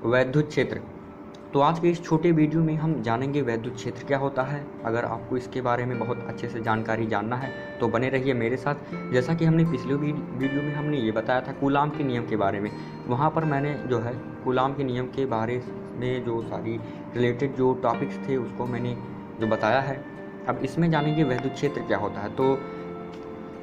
वैद्युत क्षेत्र। तो आज के इस छोटे वीडियो में हम जानेंगे वैद्युत क्षेत्र क्या होता है। अगर आपको इसके बारे में बहुत अच्छे से जानकारी जानना है तो बने रहिए मेरे साथ। जैसा कि हमने पिछले वीडियो में हमने ये बताया था कूलाम के नियम के बारे में, वहाँ पर मैंने जो है कूलाम के नियम के बारे में जो सारी रिलेटेड जो टॉपिक्स थे उसको मैंने जो बताया है। अब इसमें जानेंगे वैद्युत क्षेत्र क्या होता है। तो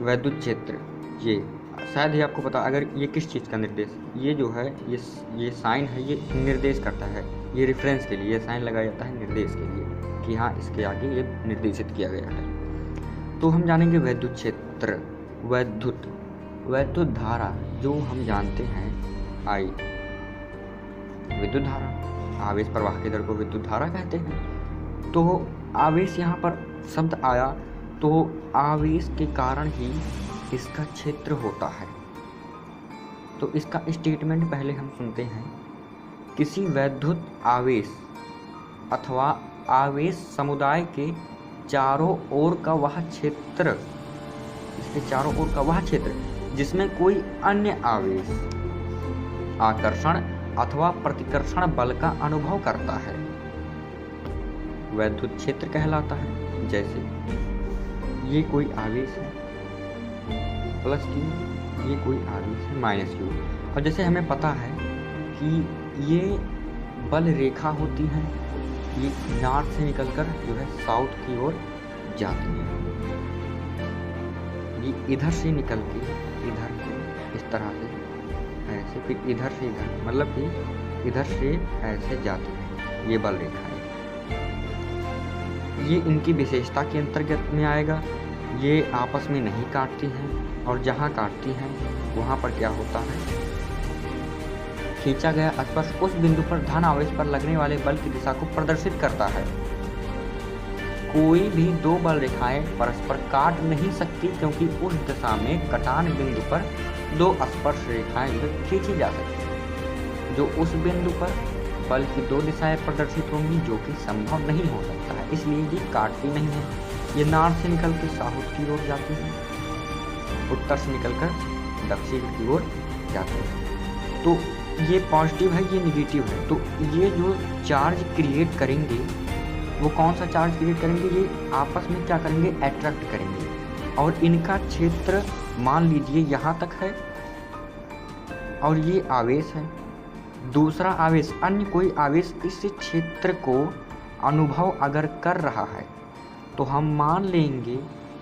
वैद्युत क्षेत्र ये शायद ही आपको पता, अगर ये किस चीज़ का निर्देश, ये जो है ये साइन है, ये निर्देश करता है, ये रेफरेंस के लिए ये साइन लगाया जाता है निर्देश के लिए कि हाँ इसके आगे ये निर्देशित किया गया है। तो हम जानेंगे वैद्युत क्षेत्र। वैद्युत धारा जो हम जानते हैं आई, विद्युत धारा, आवेश प्रवाह के दर को विद्युत धारा कहते हैं। तो आवेश यहाँ पर शब्द आया तो आवेश के कारण ही इसका क्षेत्र होता है। तो इसका स्टेटमेंट पहले हम सुनते हैं। किसी वैद्युत आवेश अथवा आवेश समुदाय के चारों ओर का वह क्षेत्र, इसके चारों ओर का वह क्षेत्र जिसमें कोई अन्य आवेश आकर्षण अथवा प्रतिकर्षण बल का अनुभव करता है, वैद्युत क्षेत्र कहलाता है। जैसे ये कोई आवेश है प्लस क्यू, ये कोई आवेश है माइनस क्यू। और जैसे हमें पता है कि ये बल रेखा होती है, ये नॉर्थ से निकलकर जो है साउथ की ओर जाती है। ये इधर से निकल के इधर से इस तरह से ऐसे, फिर इधर से इधर, मतलब कि इधर से ऐसे जाती है, ये बल रेखा है। ये इनकी विशेषता के अंतर्गत में आएगा। ये आपस में नहीं काटती हैं, और जहाँ काटती हैं वहाँ पर क्या होता है, खींचा गया स्पर्श उस बिंदु पर धन आवेश पर लगने वाले बल की दिशा को प्रदर्शित करता है। कोई भी दो बल रेखाएं परस्पर काट नहीं सकती, क्योंकि उस दिशा में कटान बिंदु पर दो स्पर्श रेखाएं खींची जा सकती, जो उस बिंदु पर बल की दो दिशाएं प्रदर्शित होंगी, जो कि संभव नहीं हो सकता है। इसलिए ये काटती नहीं है। ये नॉर्थ से निकल के साउथ की ओर जाती है, उत्तर से निकलकर दक्षिण की ओर जाती है। तो ये पॉजिटिव है, ये निगेटिव है। तो ये जो चार्ज क्रिएट करेंगे वो कौन सा चार्ज क्रिएट करेंगे, ये आपस में क्या करेंगे, अट्रैक्ट करेंगे। और इनका क्षेत्र मान लीजिए यहाँ तक है, और ये आवेश है। दूसरा आवेश, अन्य कोई आवेश इस क्षेत्र को अनुभव अगर कर रहा है तो हम मान लेंगे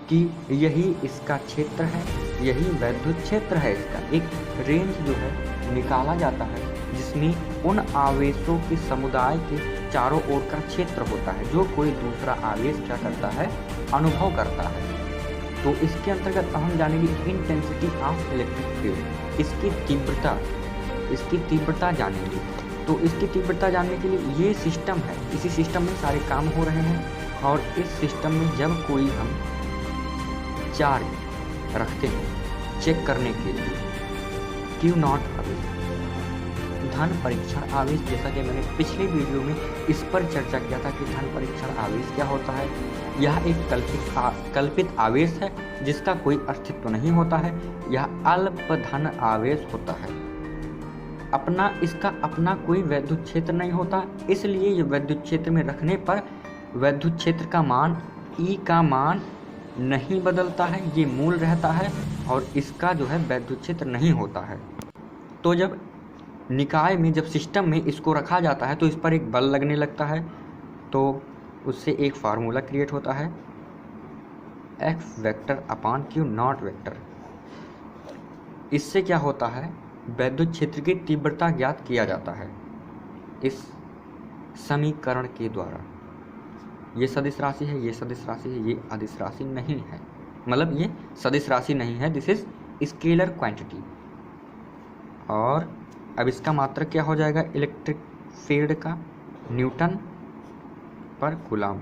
कि यही इसका क्षेत्र है, यही वैद्युत क्षेत्र है। इसका एक रेंज जो है निकाला जाता है, जिसमें उन आवेशों के समुदाय के चारों ओर का क्षेत्र होता है, जो कोई दूसरा आवेश क्या करता है, अनुभव करता है। तो इसके अंतर्गत हम जानेंगे इंटेंसिटी ऑफ इलेक्ट्रिक फील्ड, इसकी तीव्रता जानेंगे। तो इसकी तीव्रता जानने के लिए ये सिस्टम है, इसी सिस्टम में सारे काम हो रहे हैं। और इस सिस्टम में जब कोई हम चार्ज रखते हैं चेक करने के लिए, क्यू नॉट आवेश, धन परीक्षण आवेश, जैसा कि मैंने पिछले वीडियो में इस पर चर्चा किया था कि धन परीक्षण आवेश क्या होता है। यह एक कल्पित आवेश है जिसका कोई अस्तित्व नहीं होता है। यह अल्प धन आवेश होता है, इसका अपना कोई वैद्युत क्षेत्र नहीं होता। इसलिए ये वैद्युत क्षेत्र में रखने पर वैद्युत क्षेत्र का मान E का मान नहीं बदलता है, ये मूल रहता है, और इसका जो है वैद्युत क्षेत्र नहीं होता है। तो जब निकाय में, जब सिस्टम में इसको रखा जाता है तो इस पर एक बल लगने लगता है, तो उससे एक फार्मूला क्रिएट होता है, F vector upon Q not vector. इससे क्या होता है, वैद्युत क्षेत्र की तीव्रता ज्ञात किया जाता है इस समीकरण के द्वारा। ये सदिश राशि है, ये सदिश राशि है, ये अदिश राशि नहीं है, मतलब ये सदिश राशि नहीं है, दिस इज स्केलर क्वांटिटी। और अब इसका मात्रक क्या हो जाएगा, इलेक्ट्रिक फील्ड का न्यूटन पर कूलाम,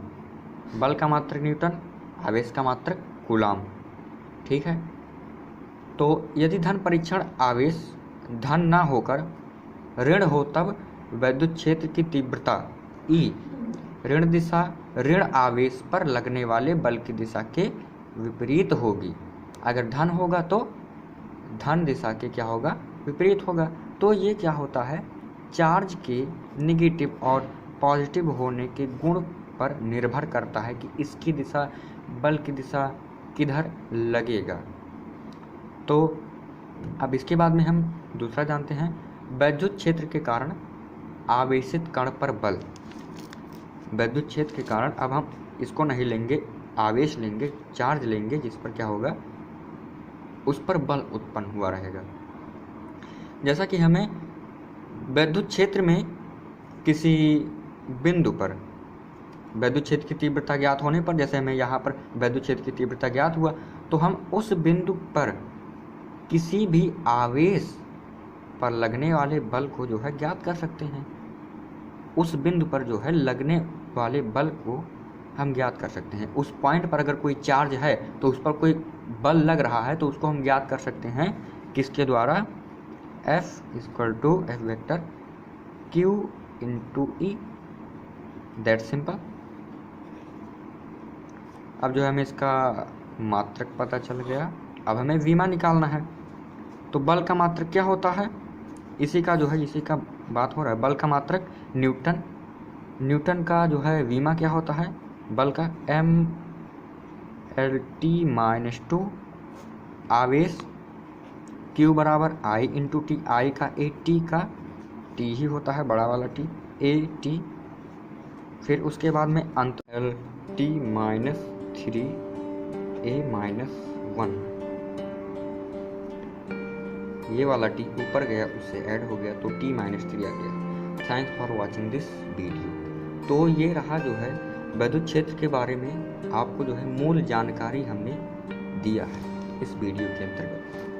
बल का मात्रक न्यूटन, आवेश का मात्रक कूलाम। ठीक है। तो यदि धन परीक्षण आवेश धन ना होकर ऋण हो, तब वैद्युत क्षेत्र की तीव्रता E ऋण दिशा, ऋण आवेश पर लगने वाले बल की दिशा के विपरीत होगी। अगर धन होगा तो धन दिशा के क्या होगा, विपरीत होगा। तो ये क्या होता है, चार्ज के नेगेटिव और पॉजिटिव होने के गुण पर निर्भर करता है कि इसकी दिशा, बल की दिशा किधर लगेगा। तो अब इसके बाद में हम दूसरा जानते हैं, वैद्युत क्षेत्र के कारण आवेशित कण पर बल। वैद्युत क्षेत्र के कारण, अब हम इसको नहीं लेंगे, आवेश लेंगे, चार्ज लेंगे, जिस पर क्या होगा, उस पर बल उत्पन्न हुआ रहेगा। जैसा कि हमें वैद्युत क्षेत्र में किसी बिंदु पर वैद्युत क्षेत्र की तीव्रता ज्ञात होने पर, जैसे हमें यहाँ पर वैद्युत क्षेत्र की तीव्रता ज्ञात हुआ, तो हम उस बिंदु पर किसी भी आवेश पर लगने वाले बल को जो है ज्ञात कर सकते हैं। उस बिंदु पर जो है लगने वाले बल को हम ज्ञात कर सकते हैं। उस पॉइंट पर अगर कोई चार्ज है तो उस पर कोई बल लग रहा है, तो उसको हम ज्ञात कर सकते हैं किसके द्वारा, F vector Q into E, that simple. अब जो है हमें इसका मात्रक पता चल गया। अब हमें विमा निकालना है। तो बल का मात्रक क्या होता है, इसी का जो है, इसी का बात हो रहा है। बल का मात्रक न्यूटन, न्यूटन का जो है विमा क्या होता है, बल का mLT-2, आवेश Q बराबर I इंटू T, I का A, T का T ही होता है, बड़ा वाला T, A T। फिर उसके बाद में अंत LT-3A-1, ये वाला T ऊपर गया, उससे ऐड हो गया, तो T-3 आ गया। Thanks for watching this video. तो ये रहा जो है वैद्युत क्षेत्र के बारे में आपको जो है मूल जानकारी हमने दिया है इस वीडियो के अंतर्गत।